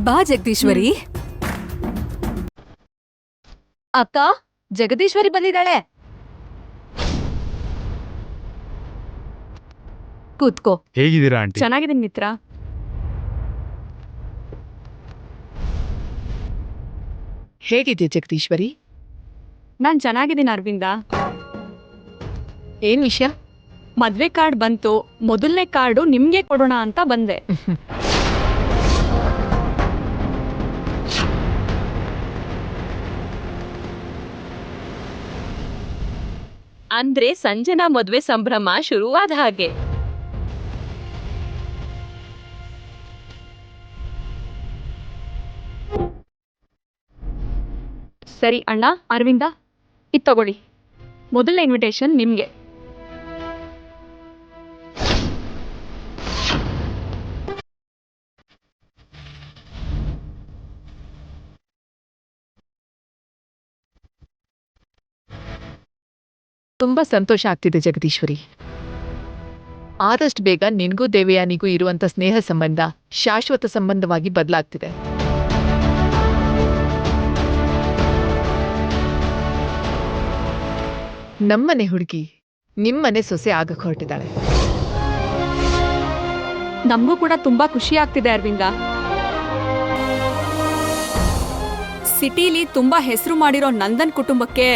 ಬಾ ಜಗದೀಶ್ವರಿ. ಅಕ್ಕ, ಜಗದೀಶ್ವರಿ ಬಂದಿದ್ದಾಳೆ. ಕೂತ್ಕೋ. ಹೇಗಿದ್ದೀರಾ ಆಂಟಿ? ಚೆನ್ನಾಗಿದ್ದೀನಿ ಮಿತ್ರ. ಹೇಗಿದೆ ಜಗದೀಶ್ವರಿ? ನಾನ್ ಚೆನ್ನಾಗಿದ್ದೀನಿ ಅರವಿಂದ. ಏನ್ ವಿಷಯ? ಮದ್ವೆ ಕಾರ್ಡ್ ಬಂತು. ಮೊದಲನೇ ಕಾರ್ಡು ನಿಮ್ಗೆ ಕೊಡೋಣ ಅಂತ ಬಂದೆ. ಅಂದ್ರೆ ಸಂಜನಾ ಮದ್ವೆ ಸಂಭ್ರಮ ಶುರುವಾದ ಹಾಗೆ. ಸರಿ ಅಣ್ಣ, ಅರವಿಂದ, ಇದು ತಗೊಳ್ಳಿ. ಮೊದಲನೇ ಇನ್ವಿಟೇಷನ್ ನಿಮ್ಗೆ. ತುಂಬಾ ಸಂತೋಷ ಆಗ್ತಿದೆ ಜಗದೀಶ್ವರಿ. ಆದಷ್ಟು ಬೇಗ ನಿನ್ಗೂ ದೇವಯಾನಿಗೂ ಇರುವಂತ ಸ್ನೇಹ ಸಂಬಂಧ ಶಾಶ್ವತ ಸಂಬಂಧವಾಗಿ ಬದಲಾಗ್ತಿದೆ. ನಮ್ಮನೆ ಹುಡುಗಿ ನಿಮ್ಮನೆ ಸೊಸೆ ಆಗಕ್ ಹೊರಟಿದ್ದಾಳೆ. ನಮಗೂ ಕೂಡ ತುಂಬಾ ಖುಷಿ ಆಗ್ತಿದೆ ಅರವಿಂದ. ಸಿಟಿಲಿ ತುಂಬಾ ಹೆಸರು ಮಾಡಿರೋ ನಂದನ್ ಕುಟುಂಬಕ್ಕೆ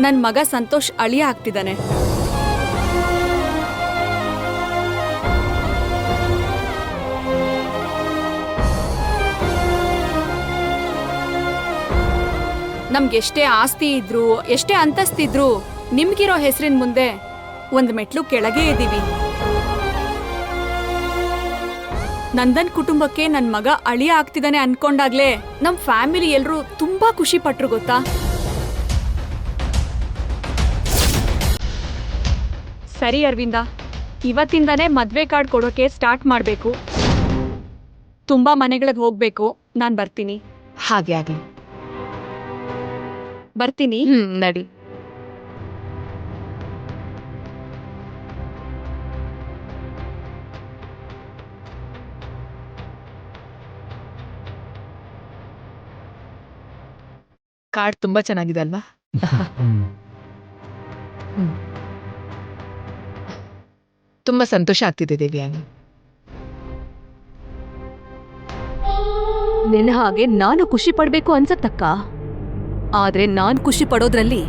ನನ್ ಮಗ ಸಂತೋಷ್ ಅಳಿಯ ಆಗ್ತಿದ್ದಾನೆ. ನಮ್ಗೆಷ್ಟೇ ಆಸ್ತಿ ಇದ್ರು, ಎಷ್ಟೇ ಅಂತಸ್ತಿದ್ರು, ನಿಮ್ಗಿರೋ ಹೆಸರಿನ ಮುಂದೆ ಒಂದ್ ಮೆಟ್ಲು ಕೆಳಗೆ ಇದ್ದೀವಿ. ನಂದನ್ ಕುಟುಂಬಕ್ಕೆ ನನ್ ಮಗ ಅಳಿಯ ಆಗ್ತಿದ್ದಾನೆ ಅನ್ಕೊಂಡಾಗ್ಲೇ ನಮ್ ಫ್ಯಾಮಿಲಿ ಎಲ್ರೂ ತುಂಬಾ ಖುಷಿ ಪಟ್ರು ಗೊತ್ತಾ. ಸರಿ ಅರವಿಂದ, ಇವತ್ತಿಂದಾನೇ ಮದ್ವೆ ಕಾರ್ಡ್ ಕೊಡೋಕೆ ಸ್ಟಾರ್ಟ್ ಮಾಡ್ಬೇಕು. ತುಂಬಾ ಮನೆಗಳಿಗೆ ಹೋಗ್ಬೇಕು. ನಾನ್ ಬರ್ತೀನಿ. ಹಾಗೆ ಆಗ್ಲಿ. ಬರ್ತೀನಿ. ನಡಿ. ಕಾರ್ಡ್ ತುಂಬಾ ಚೆನ್ನಾಗಿದೆ ಅಲ್ವಾ? ತುಂಬಾ ಸಂತೋಷ ಆಗ್ತಿದೆ ದೇವ್ಯಾನಿ. ನಿನ್ನ ಹಾಗೆ ನಾನು ಖುಷಿ ಪಡ್ಬೇಕು ಅನ್ಸತ್ತಕ್ಕ. ಆದ್ರೆ ನಾನ್ ಖುಷಿ ಪಡೋದ್ರಲ್ಲಿ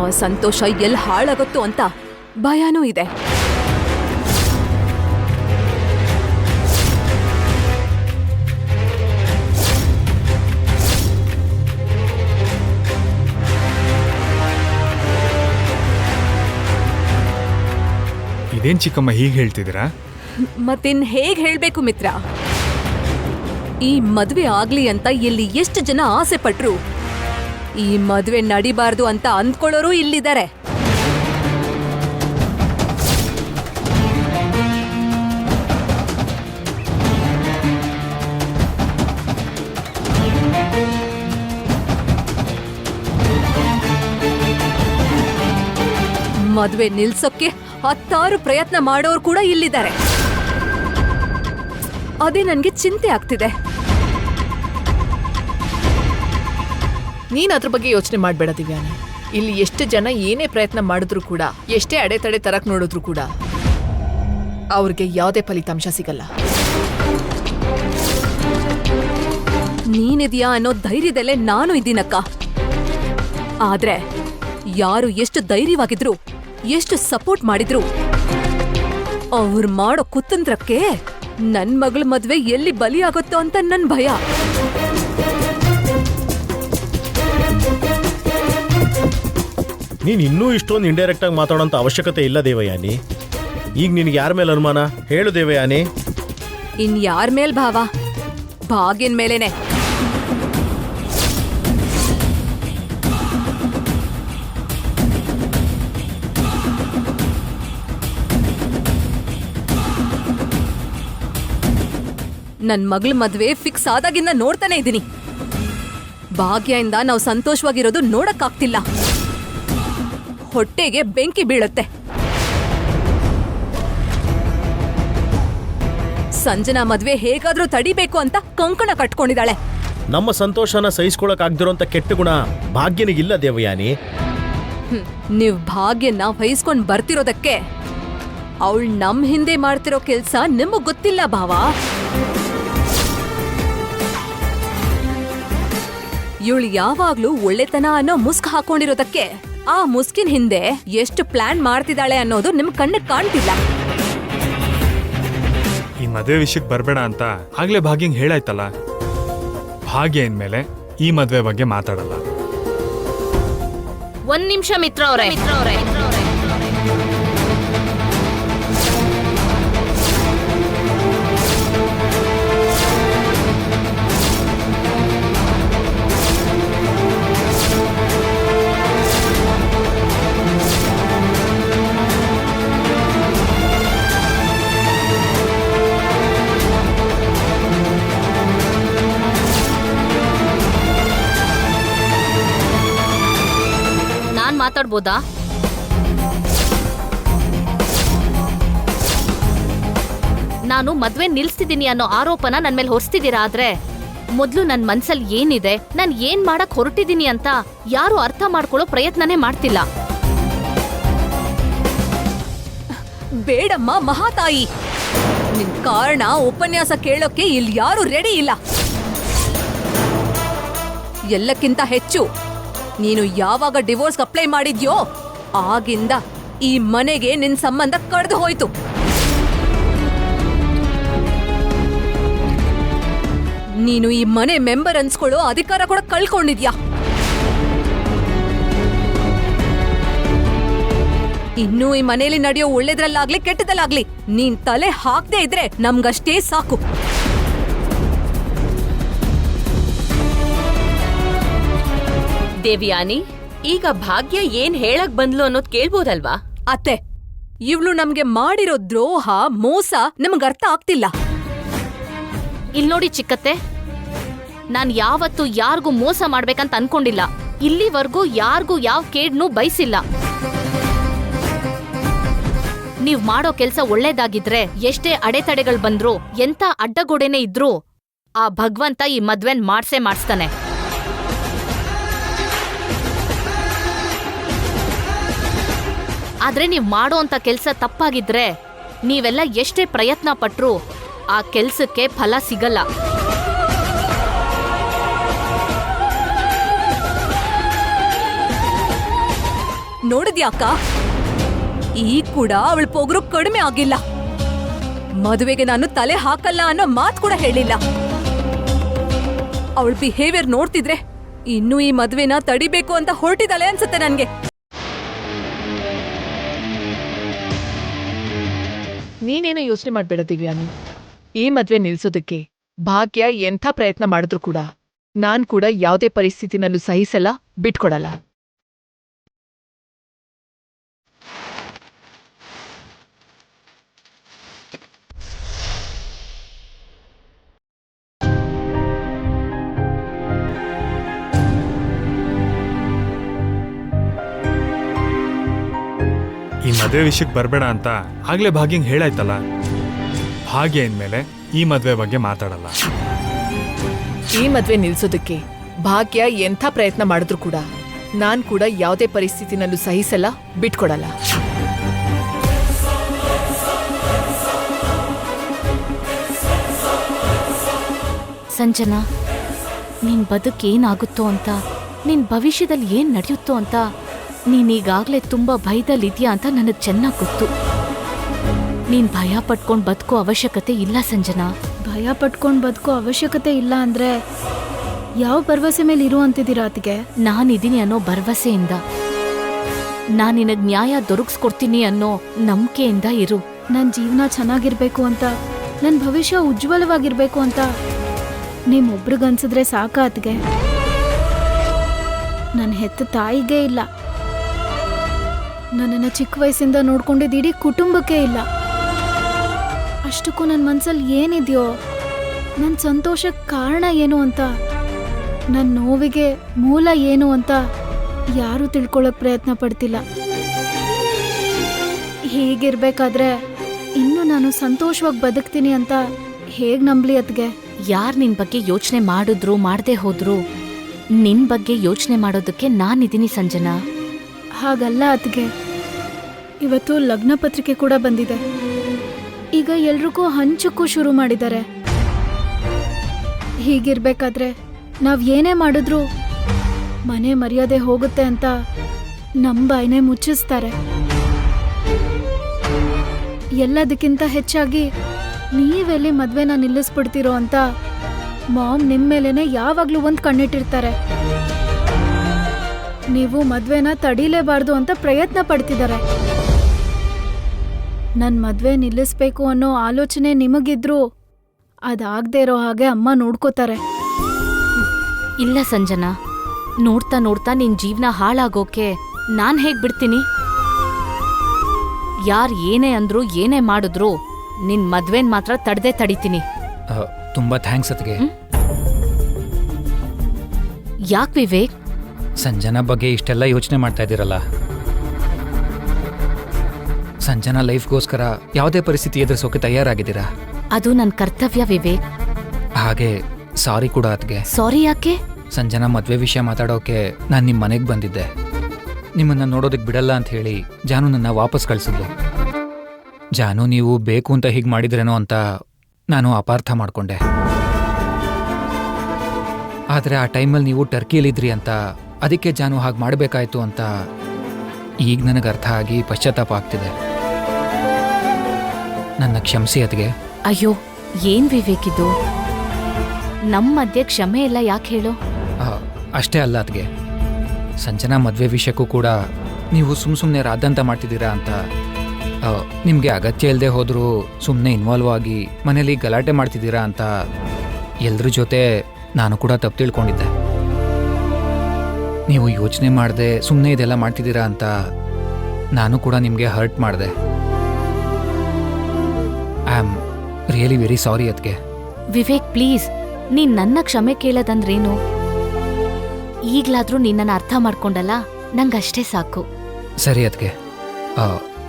ಆ ಸಂತೋಷ ಎಲ್ ಹಾಳಾಗತ್ತೋ ಅಂತ ಭಯನೂ ಇದೆ. ಇದೇನ್ ಚಿಕ್ಕಮ್ಮ ಹೀಗೆ ಹೇಳ್ತಿದ್ದೀರಾ? ಮತ್ತಿನ್ ಹೇಗ್ ಹೇಳ್ಬೇಕು ಮಿತ್ರ? ಈ ಮದ್ವೆ ಆಗ್ಲಿ ಅಂತ ಇಲ್ಲಿ ಎಷ್ಟು ಜನ ಆಸೆ ಪಟ್ರು, ಈ ಮದ್ವೆ ನಡಿಬಾರ್ದು ಅಂತ ಅಂದ್ಕೊಳ್ಳೋರು ಇಲ್ಲಿದ್ದಾರೆ. ಮದ್ವೆ ನಿಲ್ಸೋಕ್ಕೆ 10 ಪ್ರಯತ್ನ ಮಾಡೋರು ಕೂಡ ಇಲ್ಲಿದ್ದಾರೆ. ಅದೇ ನನ್ಗೆ ಚಿಂತೆ ಆಗ್ತಿದೆ. ನೀನ್ ಅದ್ರ ಬಗ್ಗೆ ಯೋಚನೆ ಮಾಡ್ಬೇಡ ದಿವ್ಯಾನಿ. ಇಲ್ಲಿ ಎಷ್ಟು ಜನ ಏನೇ ಪ್ರಯತ್ನ ಮಾಡಿದ್ರು ಕೂಡ, ಎಷ್ಟೇ ಅಡೆತಡೆ ತರಕ್ ನೋಡಿದ್ರು ಕೂಡ ಅವ್ರಿಗೆ ಯಾವುದೇ ಫಲಿತಾಂಶ ಸಿಗಲ್ಲ. ನೀನಿದ್ಯಾ ಅನ್ನೋ ಧೈರ್ಯದಲ್ಲೇ ನಾನು ಇದ್ದೀನಕ್ಕ. ಆದ್ರೆ ಯಾರು ಎಷ್ಟು ಧೈರ್ಯವಾಗಿದ್ರು, ಎಷ್ಟು ಸಪೋರ್ಟ್ ಮಾಡಿದ್ರು, ಅವ್ರು ಮಾಡೋ ಕುತಂತ್ರಕ್ಕೆ ನನ್ ಮಗಳ ಮದ್ವೆ ಎಲ್ಲಿ ಬಲಿಯಾಗುತ್ತೋ ಅಂತ ನನ್ ಭಯ. ನೀನ್ ಇನ್ನೂ ಇಷ್ಟೊಂದು ಇಂಡೈರೆಕ್ಟ್ ಆಗಿ ಮಾತಾಡೋಂಥ ಅವಶ್ಯಕತೆ ಇಲ್ಲ ದೇವಯಾನಿ. ಈಗ ನಿನ್ಗೆ ಯಾರ ಮೇಲೆ ಅನುಮಾನ ಹೇಳು ದೇವಯಾನಿ. ಇನ್ ಯಾರ ಮೇಲ್ ಭಾವ? ಭಾಗ್ಯನ್ ಮೇಲೇನೆ. ನನ್ ಮಗಳ ಮದ್ವೆ ಫಿಕ್ಸ್ ಆದಾಗಿಂದ ನೋಡ್ತಾನೆ ಇದ್ದೀನಿ. ಭಾಗ್ಯದಿಂದ ನಾವು ಸಂತೋಷವಾಗಿರೋದು ನೋಡಕ್ಕಾಗ್ತಿಲ್ಲ. ಹೊಟ್ಟೆಗೆ ಬೆಂಕಿ ಬೀಳುತ್ತೆ. ಸಂಜನಾ ಮದ್ವೆ ಹೇಗಾದ್ರೂ ತಡಿಬೇಕು ಅಂತ ಕಂಕಣ ಕಟ್ಕೊಂಡಿದ್ದಾಳೆ. ನಮ್ಮ ಸಂತೋಷನ ಸಹಿಸ್ಕೊಳಕ್ಕಾಗ್ದಿರೋಂಥ ಕೆಟ್ಟ ಗುಣ ಭಾಗ್ಯನಿಗಿಲ್ಲ ದೇವಯಾನಿ. ನೀವ್ ಭಾಗ್ಯನ ವಹಿಸ್ಕೊಂಡ್ ಬರ್ತಿರೋದಕ್ಕೆ ಅವಳು ನಮ್ ಹಿಂದೆ ಮಾಡ್ತಿರೋ ಕೆಲ್ಸ ನಿಮಗ್ ಗೊತ್ತಿಲ್ಲ ಭಾವ. ಇವಳು ಯಾವಾಗ್ಲೂ ಒಳ್ಳೆತನ ಅನ್ನೋ ಮುಸ್ಕ್ ಹಾಕೊಂಡಿರೋದಕ್ಕೆ ಆ ಮುಸ್ಕಿನ ಹಿಂದೆ ಎಷ್ಟು ಪ್ಲಾನ್ ಮಾಡ್ತಿದ್ದಾಳೆ ಅನ್ನೋದು ನಿಮ್ ಕಣ್ಣಿಗೆ ಕಾಣ್ತಿಲ್ಲ. ಈ ಮದ್ವೆ ವಿಷಯಕ್ಕೆ ಬರಬೇಡ ಅಂತ ಆಗ್ಲೇ ಭಾಗ್ಯಂಗ್ ಹೇಳಾಯ್ತಲ್ಲ. ಭಾಗ್ಯ ಇನ್ಮೇಲೆ ಈ ಮದ್ವೆ ಬಗ್ಗೆ ಮಾತಾಡಲ್ಲ. ಒಂದ್ ನಿಮಿಷ ಮಿತ್ರ ಅವ್ರೆ. ಮಾತಾಡ್ಬೋದಾ? ನಾನು ಮದ್ವೆ ನಿಲ್ಸ್ತಿದ್ದೀನಿ ಅನ್ನೋ ಆರೋಪನ ನನ್ ಮೇಲೆ ಹೊರಿಸ್ತಿದ್ದೀರಾ. ಆದ್ರೆ ಮೊದ್ಲು ನನ್ ಮನ್ಸಲ್ಲಿ ಏನಿದೆ, ನಾನ್ ಏನ್ ಮಾಡಕ್ ಹೊರಟಿದ್ದೀನಿ ಅಂತ ಯಾರು ಅರ್ಥ ಮಾಡ್ಕೊಳ್ಳೋ ಪ್ರಯತ್ನನೇ ಮಾಡ್ತಿಲ್ಲ. ಬೇಡಮ್ಮ ಮಹಾತಾಯಿ, ನಿನ್ ಕಾರಣ ಉಪನ್ಯಾಸ ಕೇಳೋಕೆ ಇಲ್ಲಿ ಯಾರು ರೆಡಿ ಇಲ್ಲ. ಎಲ್ಲಕ್ಕಿಂತ ಹೆಚ್ಚು ನೀನು ಯಾವಾಗ ಡಿವೋರ್ಸ್ ಅಪ್ಲೈ ಮಾಡಿದ್ಯೋ ಆಗಿಂದ ಈ ಮನೆಗೆ ನಿನ್ ಸಂಬಂಧ ಕಡ್ದು ಹೋಯ್ತು. ನೀನು ಈ ಮನೆ ಮೆಂಬರ್ ಅನ್ಸ್ಕೊಳ್ಳೋ ಅಧಿಕಾರ ಕೂಡ ಕಳ್ಕೊಂಡಿದ್ಯಾ. ಇನ್ನೂ ಈ ಮನೆಯಲ್ಲಿ ನಡೆಯೋ ಒಳ್ಳೇದ್ರಲ್ಲಾಗ್ಲಿ ಕೆಟ್ಟದಲ್ಲಾಗ್ಲಿ ನೀನ್ ತಲೆ ಹಾಕ್ದೇ ಇದ್ರೆ ನಮ್ಗಷ್ಟೇ ಸಾಕು. ದೇವ್ಯಾನಿ, ಈಗ ಭಾಗ್ಯ ಏನ್ ಹೇಳಕ್ ಬಂದ್ಲು ಅನ್ನೋದ್ ಕೇಳ್ಬೋದಲ್ವಾ? ಅತ್ತೆ, ಇವ್ಳು ನಮ್ಗೆ ಮಾಡಿರೋ ದ್ರೋಹ ಮೋಸ ನಮಗ್ ಅರ್ಥ ಆಗ್ತಿಲ್ಲ. ಇಲ್ ನೋಡಿ ಚಿಕ್ಕತ್ತೆ, ನಾನ್ ಯಾವತ್ತೂ ಯಾರ್ಗೂ ಮೋಸ ಮಾಡ್ಬೇಕಂತ ಅನ್ಕೊಂಡಿಲ್ಲ. ಇಲ್ಲಿವರೆಗೂ ಯಾರ್ಗೂ ಯಾವ ಕೇಡ್ನೂ ಬಯಸಿಲ್ಲ. ನೀವ್ ಮಾಡೋ ಕೆಲ್ಸ ಒಳ್ಳೇದಾಗಿದ್ರೆ ಎಷ್ಟೇ ಅಡೆತಡೆಗಳು ಬಂದ್ರು, ಎಂತ ಅಡ್ಡಗೋಡೆನೇ ಇದ್ರೂ ಆ ಭಗವಂತ ಈ ಮದ್ವೆನ್ ಮಾಡಿಸ್ತಾನೆ. ಆದ್ರೆ ನೀವ್ ಮಾಡೋ ಅಂತ ಕೆಲ್ಸ ತಪ್ಪಾಗಿದ್ರೆ ನೀವೆಲ್ಲ ಎಷ್ಟೇ ಪ್ರಯತ್ನ ಪಟ್ರೂ ಆ ಕೆಲ್ಸಕ್ಕೆ ಫಲ ಸಿಗಲ್ಲ. ನೋಡಿದ್ಯಾಕ, ಈಗ ಕೂಡ ಅವಳ ಪೊಗರು ಕಡಿಮೆ ಆಗಿಲ್ಲ. ಮದುವೆಗೆ ನಾನು ತಲೆ ಹಾಕಲ್ಲ ಅನ್ನೋ ಮಾತು ಕೂಡ ಹೇಳಿಲ್ಲ. ಅವಳ ಬಿಹೇವಿಯರ್ ನೋಡ್ತಿದ್ರೆ ಇನ್ನೂ ಈ ಮದುವೆನ ತಡಿಬೇಕು ಅಂತ ಹೊರಟಿದ್ದಾಳೆ ಅನ್ಸುತ್ತೆ ನನ್ಗೆ. ನೀನೇನು ಯೋಚನೆ ಮಾಡ್ಬೇಡ ದಿವ್ಯಾನಿ. ಈ ಮದ್ವೆ ನಿಲ್ಸೋದಕ್ಕೆ ಭಾಗ್ಯ ಎಂಥ ಪ್ರಯತ್ನ ಮಾಡಿದ್ರು ಕೂಡ ನಾನ್ ಕೂಡ ಯಾವುದೇ ಪರಿಸ್ಥಿತಿನಲ್ಲೂ ಸಹಿಸಲ್ಲ, ಬಿಟ್ಕೊಡಲ್ಲ. ಈ ಮದ್ವೆ ವಿಷಯಕ್ಕೆ ಬರಬೇಡ ಅಂತ ಆಗ್ಲೇ ಭಾಗ್ಯಂಗ್ ಹೇಳಾಯ್ತಲ್ಲ. ಭಾಗ್ಯ ಇನ್ಮೇಲೆ ಈ ಮದ್ವೆ ಬಗ್ಗೆ ಮಾತಾಡಲ್ಲ. ಈ ಮದ್ವೆ ನಿಲ್ಸೋದಕ್ಕೆ ಭಾಗ್ಯ ಎಂಥ ಪ್ರಯತ್ನ ಮಾಡಿದ್ರು ಕೂಡ ನಾನ್ ಕೂಡ ಯಾವುದೇ ಪರಿಸ್ಥಿತಿನಲ್ಲೂ ಸಹಿಸಲ್ಲ, ಬಿಟ್ಕೊಡಲ್ಲ. ಸಂಜನಾ, ನಿನ್ ಬದುಕೇನಾಗುತ್ತೋ ಅಂತ, ನಿನ್ ಭವಿಷ್ಯದಲ್ಲಿ ಏನ್ ನಡೆಯುತ್ತೋ ಅಂತ ನೀನೀಗಾಗ್ಲೇ ತುಂಬಾ ಭಯದಲ್ಲಿದ್ಯಾ ಅಂತ ನನಗ್ ಚೆನ್ನಾಗ್ ಗೊತ್ತು. ನೀನ್ ಭಯ ಪಟ್ಕೊಂಡ್ ಬದುಕೋ ಅವಶ್ಯಕತೆ ಇಲ್ಲ ಸಂಜನಾ. ಭಯ ಪಟ್ಕೊಂಡ್ ಬದುಕೋ ಅವಶ್ಯಕತೆ ಇಲ್ಲ ಅಂದ್ರೆ ಯಾವ ಭರವಸೆ ಮೇಲೆ ಇರು ಅಂತಿದ್ದೀರಾ ಅತ್ತಿಗೆ? ನಾನಿದ್ದೀನಿ ಅನ್ನೋ ಭರವಸೆಯಿಂದ, ನಾನ್ ನಿನಗ್ ನ್ಯಾಯ ದೊರಕಿಸ್ಕೊಡ್ತೀನಿ ಅನ್ನೋ ನಂಬಿಕೆಯಿಂದ ಇರು. ನನ್ ಜೀವನ ಚೆನ್ನಾಗಿರ್ಬೇಕು ಅಂತ, ನನ್ ಭವಿಷ್ಯ ಉಜ್ವಲವಾಗಿರ್ಬೇಕು ಅಂತ ನಿಮ್ಮೊಬ್ರಿಗನ್ಸಿದ್ರೆ ಸಾಕ ಅತ್ತಿಗೆ? ನನ್ನ ಹೆತ್ತ ತಾಯಿಗೆ ಇಲ್ಲ, ನನ್ನನ್ನು ಚಿಕ್ಕ ವಯಸ್ಸಿಂದ ನೋಡ್ಕೊಂಡಿದ್ದ ಇಡೀ ಕುಟುಂಬಕ್ಕೆ ಇಲ್ಲ. ಅಷ್ಟಕ್ಕೂ ನನ್ನ ಮನ್ಸಲ್ಲಿ ಏನಿದೆಯೋ, ನನ್ನ ಸಂತೋಷಕ್ಕೆ ಕಾರಣ ಏನು ಅಂತ, ನನ್ನ ನೋವಿಗೆ ಮೂಲ ಏನು ಅಂತ ಯಾರೂ ತಿಳ್ಕೊಳ್ಳೋಕೆ ಪ್ರಯತ್ನ ಪಡ್ತಿಲ್ಲ. ಹೀಗಿರ್ಬೇಕಾದ್ರೆ ಇನ್ನು ನಾನು ಸಂತೋಷವಾಗಿ ಬದುಕ್ತೀನಿ ಅಂತ ಹೇಗ್ ನಂಬ್ಲಿ ಅತ್ಗೆ? ಯಾರ್ ನಿನ್ ಬಗ್ಗೆ ಯೋಚನೆ ಮಾಡಿದ್ರು ಮಾಡದೆ ಹೋದ್ರು ನಿನ್ ಬಗ್ಗೆ ಯೋಚನೆ ಮಾಡೋದಕ್ಕೆ ನಾನಿದ್ದೀನಿ ಸಂಜನಾ. ಹಾಗಲ್ಲ ಅತ್ಗೆ, ಇವತ್ತು ಲಗ್ನ ಪತ್ರಿಕೆ ಕೂಡ ಬಂದಿದೆ. ಈಗ ಎಲ್ರಿಗೂ ಹಂಚಕ್ಕೂ ಶುರು ಮಾಡಿದ್ದಾರೆ. ಹೀಗಿರ್ಬೇಕಾದ್ರೆ ನಾವ್ ಏನೇ ಮಾಡಿದ್ರು ಮನೆ ಮರ್ಯಾದೆ ಹೋಗುತ್ತೆ ಅಂತ ನಮ್ ಬಾಯ್ನೆ ಮುಚ್ಚಿಸ್ತಾರೆ. ಎಲ್ಲದಕ್ಕಿಂತ ಹೆಚ್ಚಾಗಿ ನೀವೆಲ್ಲಿ ಮದ್ವೆನ ನಿಲ್ಲಿಸ್ಬಿಡ್ತೀರೋ ಅಂತ ಮಾಮ್ ನಿಮ್ ಮೇಲೇನೆ ಯಾವಾಗ್ಲೂ ಒಂದ್ ಕಣ್ಣಿಟ್ಟಿರ್ತಾರೆ. ನೀವು ಮದ್ವೆನ ತಡೀಲೇಬಾರ್ದು ಅಂತ ಪ್ರಯತ್ನ ಪಡ್ತಿದ್ದಾರೆ. ನನ್ ಮದ್ವೆ ನಿಲ್ಲಿಸ್ಬೇಕು ಅನ್ನೋ ಆಲೋಚನೆ ನಿಮಗಿದ್ರು ಅದಾಗ್ದೇ ಇರೋ ಹಾಗೆ ಅಮ್ಮ ನೋಡ್ಕೋತಾರೆ. ಇಲ್ಲ ಸಂಜನಾ, ನೋಡ್ತಾ ನೋಡ್ತಾ ನಿನ್ ಜೀವನ ಹಾಳಾಗೋಕೆ ನಾನ್ ಹೇಗ್ ಬಿಡ್ತೀನಿ? ಯಾರ್ ಏನೇ ಅಂದ್ರು ಏನೇ ಮಾಡಿದ್ರು ನಿನ್ ಮದ್ವೆನ್ ಮಾತ್ರ ತಡ್ದೇ ತಡಿತೀನಿ. ತುಂಬ ಥ್ಯಾಂಕ್ಸ್ ಅತ್ಗೆ. ಯಾಕ್ ವಿವೇಕ್? ಸಂಜನಾ ಬಗ್ಗೆ ಇಷ್ಟೆಲ್ಲ ಯೋಚನೆ ಮಾಡ್ತಾ ಇದ್ದೀರಲ್ಲ. ಸಂಜನಾ ಲೈಫ್ಗೋಸ್ಕರ ಯಾವುದೇ ಪರಿಸ್ಥಿತಿ ಎದುರಿಸೋಕೆ ತಯಾರಾಗಿದ್ದೀರಾ. ಅದು ನನ್ ಕರ್ತವ್ಯ ವಿವೇಕ್. ಹಾಗೆ ಸಾರಿ ಕೂಡ ಅತ್ಗೆ. ಸಾರಿ ಯಾಕೆ? ಸಂಜನಾ ಮದುವೆ ವಿಷಯ ಮಾತಾಡೋಕೆ ನಾನು ನಿಮ್ಮ ಮನೆಗೆ ಬಂದಿದ್ದೆ. ನಿಮ್ಮನ್ನು ನೋಡೋದಕ್ಕೆ ಬಿಡಲ್ಲ ಅಂತ ಹೇಳಿ ಜಾನು ನನ್ನ ವಾಪಸ್ ಕಳಿಸಿದ್ಲು. ಜಾನು ನೀವು ಬೇಕು ಅಂತ ಹೀಗೆ ಮಾಡಿದ್ರೇನೋ ಅಂತ ನಾನು ಅಪಾರ್ಥ ಮಾಡಿಕೊಂಡೆ. ಆದರೆ ಆ ಟೈಮಲ್ಲಿ ನೀವು ಟರ್ಕಿಯಲ್ಲಿದ್ರಿ ಅಂತ, ಅದಕ್ಕೆ ಜಾನು ಹಾಗೆ ಮಾಡಬೇಕಾಯ್ತು ಅಂತ ಈಗ ನನಗೆ ಅರ್ಥ ಆಗಿ ಪಶ್ಚಾತ್ತಾಪ ಆಗ್ತಿದೆ. ನನ್ನ ಕ್ಷಮಿಸಿ ಅತ್ಗೆ. ಅಯ್ಯೋ, ಏನ್ ವಿವೇಕ್ ಇದು? ನಮ್ಮ ಮಧ್ಯೆ ಕ್ಷಮೆ ಎಲ್ಲ ಯಾಕೆ ಹೇಳು? ಅಷ್ಟೇ ಅಲ್ಲ ಅತ್ಗೆ, ಸಂಜನಾ ಮದುವೆ ವಿಷಯಕ್ಕೂ ಕೂಡ ನೀವು ಸುಮ್ಮನೆ ರಾದಂತ ಮಾಡ್ತಿದ್ದೀರಾ ಅಂತ, ನಿಮಗೆ ಅಗತ್ಯ ಇಲ್ಲದೆ ಹೋದರೂ ಸುಮ್ಮನೆ ಇನ್ವಾಲ್ವ್ ಆಗಿ ಮನೇಲಿ ಗಲಾಟೆ ಮಾಡ್ತಿದ್ದೀರಾ ಅಂತ ಎಲ್ಲರ ಜೊತೆ ನಾನು ಕೂಡ ತಪ್ಪು ತಿಳ್ಕೊಂಡಿದ್ದೆ. ನೀವು ಯೋಚನೆ ಮಾಡದೆ ಸುಮ್ಮನೆ ಇದೆಲ್ಲ ಮಾಡ್ತಿದ್ದೀರಾ ಅಂತ ನಾನು ಕೂಡ ನಿಮಗೆ ಹರ್ಟ್ ಮಾಡಿದೆ. I am really very sorry ಅತ್ಗೆ. ವಿವೇಕ್ ಪ್ಲೀಸ್, ನೀನ್ ನನ್ನ ಕ್ಷಮೆ ಕೇಳೋದಂದ್ರೇನು? ಈಗ್ಲಾದ್ರೂ ನಿನ್ನನ್ನು ಅರ್ಥ ಮಾಡ್ಕೊಂಡಲ್ಲ, ನಂಗಷ್ಟೇ ಸಾಕು. ಸರಿ ಅತ್ಗೆ.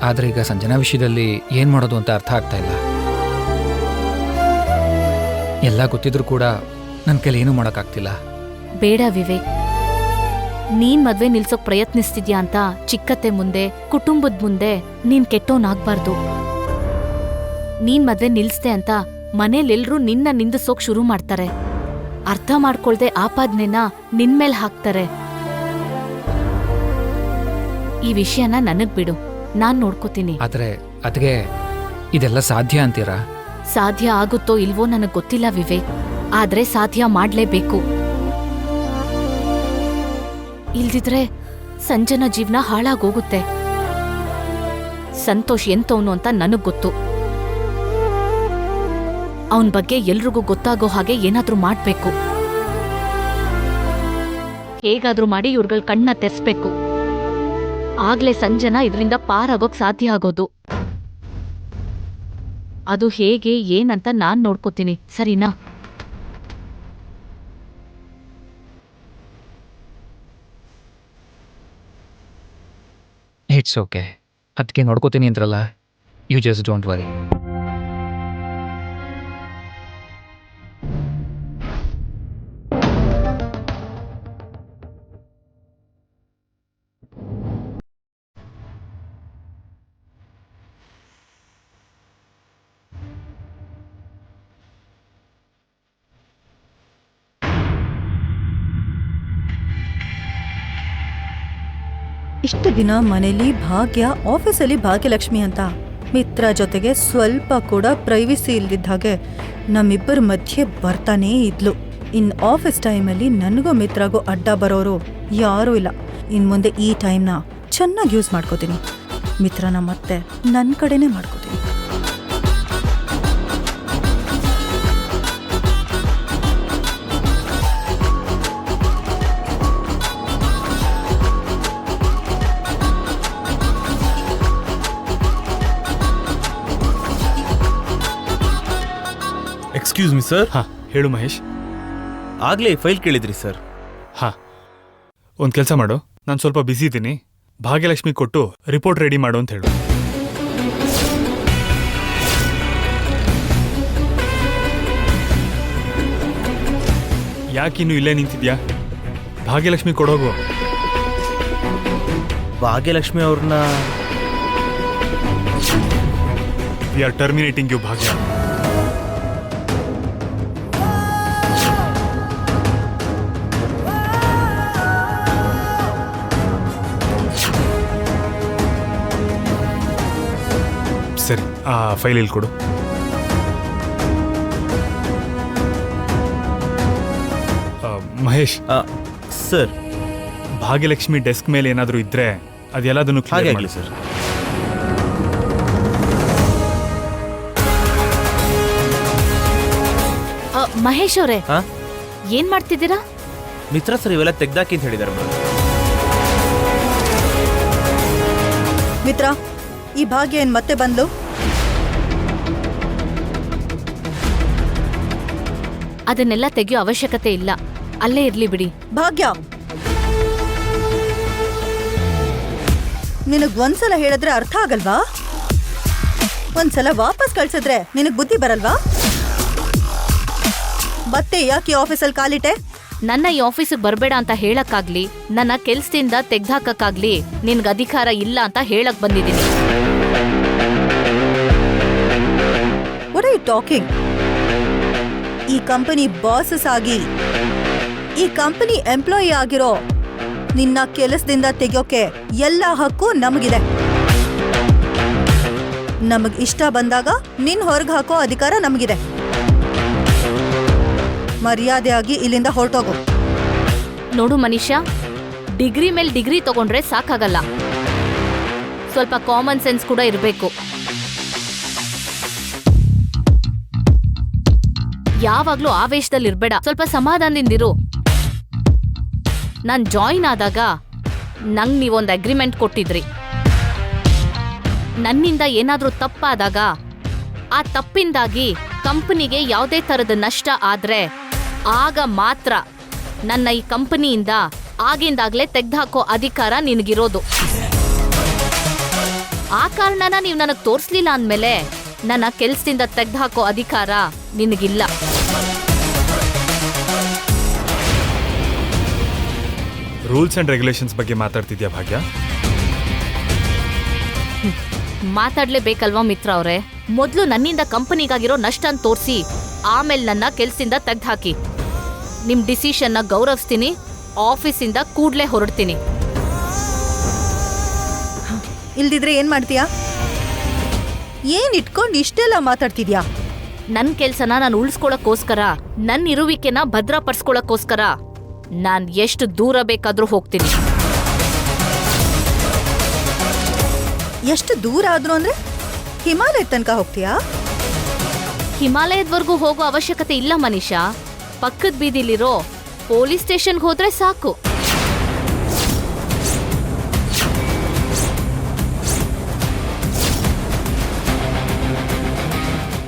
ಆದರೆ ಈಗ ಸಂಜನಾ ವಿಷಯದಲ್ಲಿ ಏನು ಮಾಡೋದು ಅಂತ ಅರ್ಥ ಆಗ್ತಾ ಇಲ್ಲ. ಎಲ್ಲ ಗೊತ್ತಿದ್ರೂ ಕೂಡ ನನ್ನ ಕೈಲಿ ಏನೂ ಮಾಡೋಕ್ಕಾಗ್ತಿಲ್ಲ. ಬೇಡ ವಿವೇಕ್, ನೀನ್ ಮದ್ವೆ ನಿಲ್ಸೋಕ್ ಪ್ರಯತ್ನಿಸ್ತಿದ್ಯಾ ಅಂತ ಚಿಕ್ಕತ್ತೆ ಮುಂದೆ, ಕುಟುಂಬದ ಮುಂದೆ ನೀನ್ ಕೆಟ್ಟೋನಾಗ್ಬಾರ್ದು. ನೀನ್ ಮದ್ವೆ ನಿಲ್ಸ್ದೆ ಅಂತ ಮನೇಲೆಲ್ರೂ ನಿನ್ನ ನಿಂದಿಸೋಕ್ ಶುರು ಮಾಡ್ತಾರೆ. ಅರ್ಥ ಮಾಡ್ಕೊಳ್ದೆ ಆಪಾದನೆನ ನಿನ್ಮೇಲ್ ಹಾಕ್ತಾರೆ. ಈ ವಿಷಯನ ನನಗ್ ಬಿಡು, ನಾನ್ ನೋಡ್ಕೋತೀನಿ. ಆದರೆ ಅದ್ಗೆ ಇದೆಲ್ಲ ಸಾಧ್ಯ ಅಂತೀರಾ? ಸಾಧ್ಯ ಆಗುತ್ತೋ ಇಲ್ವೋ ನನಗ್ ಗೊತ್ತಿಲ್ಲ ವಿವೇಕ್, ಆದ್ರೆ ಸಾಧ್ಯ ಮಾಡ್ಲೇಬೇಕು. ಇಲ್ದಿದ್ರೆ ಸಂಜನಾ ಜೀವನ ಹಾಳಾಗೋಗುತ್ತೆ. ಸಂತೋಷ್ ಎಂತವನು ಅಂತ ನನಗ್ ಗೊತ್ತು. ಅವನ್ ಬಗ್ಗೆ ಎಲ್ರಿಗೂ ಗೊತ್ತಾಗೋ ಹಾಗೆ ಏನಾದ್ರೂ ಮಾಡ್ಬೇಕು. ಹೇಗಾದ್ರೂ ಮಾಡಿ ಇವ್ರಗಳ ಕಣ್ಣ ತೆರೆಸ್ಬೇಕು. ಆಗ್ಲೇ ಸಂಜನಾ ಇದರಿಂದ ಪಾರಾಗೋಕ್ ಸಾಧ್ಯ ಆಗೋದು. ಅದು ಹೇಗೆ ಏನಂತ ನಾನ್ ನೋಡ್ಕೋತೀನಿ, ಸರಿನಾ? It's okay. ಅದಕ್ಕೆ ನೋಡ್ಕೋತೀನಿ ಅಂದ್ರಲ್ಲ, ಯು ಜಸ್ಟ್ ಡೋಂಟ್ ವರಿ. ಇಷ್ಟು ದಿನ ಮನೇಲಿ ಭಾಗ್ಯ, ಆಫೀಸಲ್ಲಿ ಭಾಗ್ಯಲಕ್ಷ್ಮಿ ಅಂತ ಮಿತ್ರ ಜೊತೆಗೆ ಸ್ವಲ್ಪ ಕೂಡ ಪ್ರೈವಸಿ ಇಲ್ದಿದ್ದ ಹಾಗೆ ನಮ್ಮಿಬ್ಬರ ಮಧ್ಯೆ ಬರ್ತಾನೇ ಇದ್ಲು. ಇನ್ ಆಫೀಸ್ ಟೈಮಲ್ಲಿ ನನಗೂ ಮಿತ್ರಗೂ ಅಡ್ಡ ಬರೋರು ಯಾರೂ ಇಲ್ಲ. ಇನ್ ಮುಂದೆ ಈ ಟೈಮ್ನ ಚೆನ್ನಾಗಿ ಯೂಸ್ ಮಾಡ್ಕೋತೀನಿ. ಮಿತ್ರನ ಮತ್ತೆ ನನ್ನ ಕಡೆನೇ ಮಾಡ್ಕೋತೀನಿ. Excuse me sir. ಹಾಂ, ಹೇಳು ಮಹೇಶ್. ಆಗಲೇ ಫೈಲ್ ಕೇಳಿದ್ರಿ ಸರ್. ಹಾಂ, ಒಂದು ಕೆಲಸ ಮಾಡು, ನಾನು ಸ್ವಲ್ಪ ಬ್ಯುಸಿ ಇದ್ದೀನಿ. ಭಾಗ್ಯಲಕ್ಷ್ಮಿ ಕೊಟ್ಟು ರಿಪೋರ್ಟ್ ರೆಡಿ ಮಾಡು ಅಂತ ಹೇಳು. ಯಾಕಿನ್ನು ಇಲ್ಲೇ ನಿಂತಿದ್ಯಾ? ಭಾಗ್ಯಲಕ್ಷ್ಮಿ ಕೊಡೋಗು. ಭಾಗ್ಯಲಕ್ಷ್ಮಿ ಅವ್ರನ್ನ ವಿ ಆರ್ ಟರ್ಮಿನೇಟಿಂಗ್ ಯು ಭಾಗ್ಯ. ಸರಿ, ಆ ಫೈಲ್ ಇಲ್ಲಿ ಕೊಡು. ಮಹೇಶ್, ಸರ್, ಭಾಗ್ಯಲಕ್ಷ್ಮಿ ಡೆಸ್ಕ್ ಮೇಲೆ ಏನಾದರೂ ಇದ್ರೆ ಅದೆಲ್ಲದನ್ನು ಹಾಗೆ ಕ್ಲಿಯರ್ ಆಗಲಿ ಮಾಡಿ. ಸರ್. ಮಹೇಶ್ ಅವರೇ, ಹಾ ಏನ್ ಮಾಡ್ತಿದ್ದೀರಾ? ಮಿತ್ರ ಸರ್ ಇವೆಲ್ಲ ತೆಗ್ದಾಕಿ ಅಂತ ಹೇಳಿದ್ದಾರೆ ಮೇಡಮ್. ಮಿತ್ರ, ಈ ಭಾಗ್ಯ ಏನ್ ಮತ್ತೆ ಬಂದ್ಲು? ಅದನ್ನೆಲ್ಲ ತೆಗೆಯೋ ಅವಶ್ಯಕತೆ ಇಲ್ಲ, ಅಲ್ಲೇ ಇರ್ಲಿ ಬಿಡಿ. ಭಾಗ್ಯ, ನಿನಗ್ ಒಂದ್ಸಲ ಹೇಳಿದ್ರೆ ಅರ್ಥ ಆಗಲ್ವಾ? ಒಂದ್ಸಲ ವಾಪಸ್ ಕಳ್ಸಿದ್ರೆ ನಿನಗ್ ಬುದ್ಧಿ ಬರಲ್ವಾ? ಮತ್ತೆ ಯಾಕೆ ಆಫೀಸಲ್ಲಿ ಕಾಲಿಟ್ಟೆ? ನನ್ನ ಈ ಆಫೀಸಿಗೆ ಬರಬೇಡ ಅಂತ ಹೇಳಕ್ಕಾಗ್ಲಿ, ನನ್ನ ಕೆಲ್ಸದಿಂದ ತೆಗ್ದಾಕಕ್ಕಾಗ್ಲಿ ನಿನ್ಗೆ ಅಧಿಕಾರ ಇಲ್ಲ ಅಂತ ಹೇಳಕ್ ಬಂದಿದ್ದೀನಿ. What are you talking? ಈ ಕಂಪನಿ ಬಾಸಸ್ ಆಗಿ, ಈ ಕಂಪನಿ ಎಂಪ್ಲಾಯಿ ಆಗಿರೋ ನಿನ್ನ ಕೆಲಸದಿಂದ ತೆಗೆಯೋಕೆ ಎಲ್ಲ ಹಕ್ಕು ನಮಗಿದೆ. ನಮಗ್ ಇಷ್ಟ ಬಂದಾಗ ನಿನ್ ಹೊರಗೆ ಹಾಕೋ ಅಧಿಕಾರ ನಮಗಿದೆ. ಮರ್ಯಾದೆಯಾಗಿ ಇಲ್ಲಿಂದ ಹೊರಟೋಗು. ನೋಡು ಮನುಷ್ಯ, ಡಿಗ್ರಿ ಮೇಲೆ ಡಿಗ್ರಿ ತಗೊಂಡ್ರೆ ಸಾಕಾಗಲ್ಲ, ಸ್ವಲ್ಪ ಕಾಮನ್ ಸೆನ್ಸ್ ಕೂಡ ಇರಬೇಕು. ಯಾವಾಗ್ಲೂ ಆವೇಶದಲ್ಲಿರ್ಬೇಡ, ಸ್ವಲ್ಪ ಸಮಾಧಾನದಿಂದಿರು. ನಾನ್ ಜಾಯಿನ್ ಆದಾಗ ನಂಗ್ ನೀವೊಂದು ಅಗ್ರಿಮೆಂಟ್ ಕೊಟ್ಟಿದ್ರಿ. ನನ್ನಿಂದ ಏನಾದ್ರೂ ತಪ್ಪಾದಾಗ ಆ ತಪ್ಪಿಂದಾಗಿ ಕಂಪನಿಗೆ ಯಾವುದೇ ತರದ ನಷ್ಟ ಆದ್ರೆ ಆಗ ಮಾತ್ರ ನನ್ನ ಈ ಕಂಪನಿಯಿಂದ ಆಗಿಂದಾಗ್ಲೇ ತೆಗ್ದುಹಾಕೋ ಅಧಿಕಾರ ನಿನಗಿರೋದು. ಆ ಕಾರಣನ ನೀವು ನನಗೆ ತೋರಿಸ್ಲಿಲ್ಲ ಅಂದಮೇಲೆ ನನ್ನ ಕೆಲ್ಸದಿಂದ ತೆಗ್ದುಹಾಕೋ ಅಧಿಕಾರ ನಿನಗಿಲ್ಲ. ರೂಲ್ಸ್ ಅಂಡ್ ರೆಗ್ಯುಲೇಷನ್ಸ್ ಬಗ್ಗೆ ಮಾತಾಡ್ತಿದ್ಯಾ ಭಾಗ್ಯ? ಮಾತಾಡ್ಲೇಬೇಕಲ್ವಾ ಮಿತ್ರ ಅವರೇ? ಮೊದಲು ನನ್ನಿಂದ ಕಂಪನಿಗಾಗಿರೋ ನಷ್ಟ ಅಂತ ತೋರಿಸಿ ಆಮೇಲೆ ನನ್ನ ಕೆಲ್ಸದಿಂದ ತೆಗ್ದುಹಾಕಿ. ನಿಮ್ ಡಿಸಿಷನ್ನ ಗೌರವಿಸ್ತೀನಿ, ಆಫೀಸಿಂದ ಕೂಡ್ಲೇ ಹೊರಡ್ತೀನಿ. ಇಲ್ದಿದ್ರೆ ಏನ್ ಮಾಡ್ತೀಯಾ? ಏನ್ ಇಟ್ಕೊಂಡು ಇಷ್ಟೆಲ್ಲ ಮಾತಾಡ್ತಿದ್ಯಾ? ನನ್ನ ಕೆಲ್ಸನ ನಾನು ಉಳಿಸ್ಕೊಳಕ್ಕೋಸ್ಕರ, ನನ್ನ ಇರುವಿಕೆನ ಭದ್ರಪಡಿಸ್ಕೊಳಕ್ಕೋಸ್ಕರ ನಾನ್ ಎಷ್ಟು ದೂರ ಬೇಕಾದ್ರೂ ಹೋಗ್ತೀನಿ. ಎಷ್ಟು ದೂರ ಆದ್ರೂ ಅಂದ್ರೆ ಹಿಮಾಲಯ ತನಕ ಹೋಗ್ತೀಯಾ? ಹಿಮಾಲಯದವರೆಗೂ ಹೋಗೋ ಅವಶ್ಯಕತೆ ಇಲ್ಲ ಮನೀಷಾ. ಪಕ್ಕದ ಬೀದಿಲಿರೋ ಪೊಲೀಸ್ ಸ್ಟೇಷನ್ಗೆ ಹೋದ್ರೆ ಸಾಕು.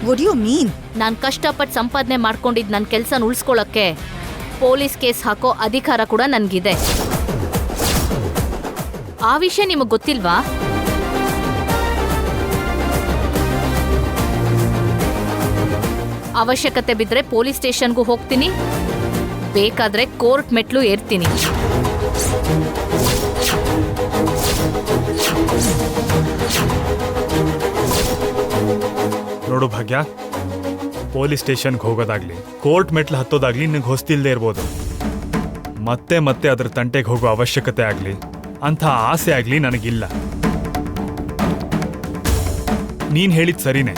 What you mean? ನಾನ್ ಕಷ್ಟಪಟ್ಟು ಸಂಪಾದನೆ ಮಾಡ್ಕೊಂಡಿದ್ ನನ್ನ ಕೆಲ್ಸನ ಉಳಿಸ್ಕೊಳಕ್ಕೆ ಪೊಲೀಸ್ ಕೇಸ್ ಹಾಕೋ ಅಧಿಕಾರ ಕೂಡ ನನ್ಗಿದೆ. ಆ ವಿಷಯ ನಿಮಗ್ ಗೊತ್ತಿಲ್ವಾ? ಅವಶ್ಯಕತೆ ಬಿದ್ರೆ ಪೊಲೀಸ್ ಸ್ಟೇಷನ್ಗೂ ಹೋಗ್ತೀನಿ, ಬೇಕಾದ್ರೆ ಕೋರ್ಟ್ ಮೆಟ್ಲು ಏರ್ತೀನಿ. ನೋಡು ಭಾಗ್ಯ, ಪೊಲೀಸ್ ಸ್ಟೇಷನ್ಗೆ ಹೋಗೋದಾಗ್ಲಿ ಕೋರ್ಟ್ ಮೆಟ್ಲು ಹತ್ತೋದಾಗ್ಲಿ ನಿನಗೆ ಹೊಸ್ತಿಲ್ದೇ ಇರ್ಬೋದು. ಮತ್ತೆ ಮತ್ತೆ ಅದ್ರ ತಂಟೆಗೆ ಹೋಗೋ ಅವಶ್ಯಕತೆ ಆಗಲಿ ಅಂಥ ಆಸೆ ಆಗಲಿ ನನಗಿಲ್ಲ. ನೀನು ಹೇಳಿದ ಸರಿನೇ,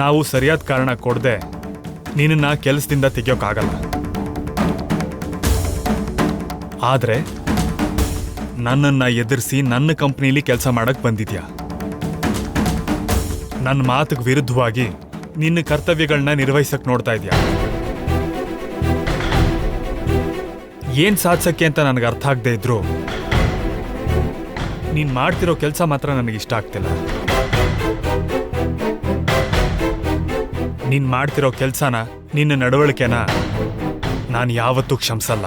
ನಾವು ಸರಿಯಾದ ಕಾರಣ ಕೊಡದೆ ನಿನ್ನನ್ನು ಕೆಲಸದಿಂದ ತೆಗಿಯೋಕ್ಕಾಗಲ್ಲ. ಆದರೆ ನನ್ನನ್ನು ಎದುರಿಸಿ ನನ್ನ ಕಂಪ್ನಿಲಿ ಕೆಲಸ ಮಾಡಕ್ಕೆ ಬಂದಿದ್ಯಾ. ನನ್ನ ಮಾತಿಗೆ ವಿರುದ್ಧವಾಗಿ ನಿನ್ನ ಕರ್ತವ್ಯಗಳನ್ನ ನಿರ್ವಹಿಸಕ್ಕೆ ನೋಡ್ತಾ ಇದೆಯಾ. ಏನ್ ಸಾಧಿಸಕ್ಕೆ ಅಂತ ನನಗೆ ಅರ್ಥ ಆಗದೆ ಇದ್ರು ನೀನ್ ಮಾಡ್ತಿರೋ ಕೆಲಸ ಮಾತ್ರ ನನಗೆ ಇಷ್ಟ ಆಗ್ತಿಲ್ಲ. ನೀನ್ ಮಾಡ್ತಿರೋ ಕೆಲಸನ, ನಿನ್ನ ನಡವಳಿಕೆನ ನಾನು ಯಾವತ್ತೂ ಕ್ಷಮಿಸಲ್ಲ.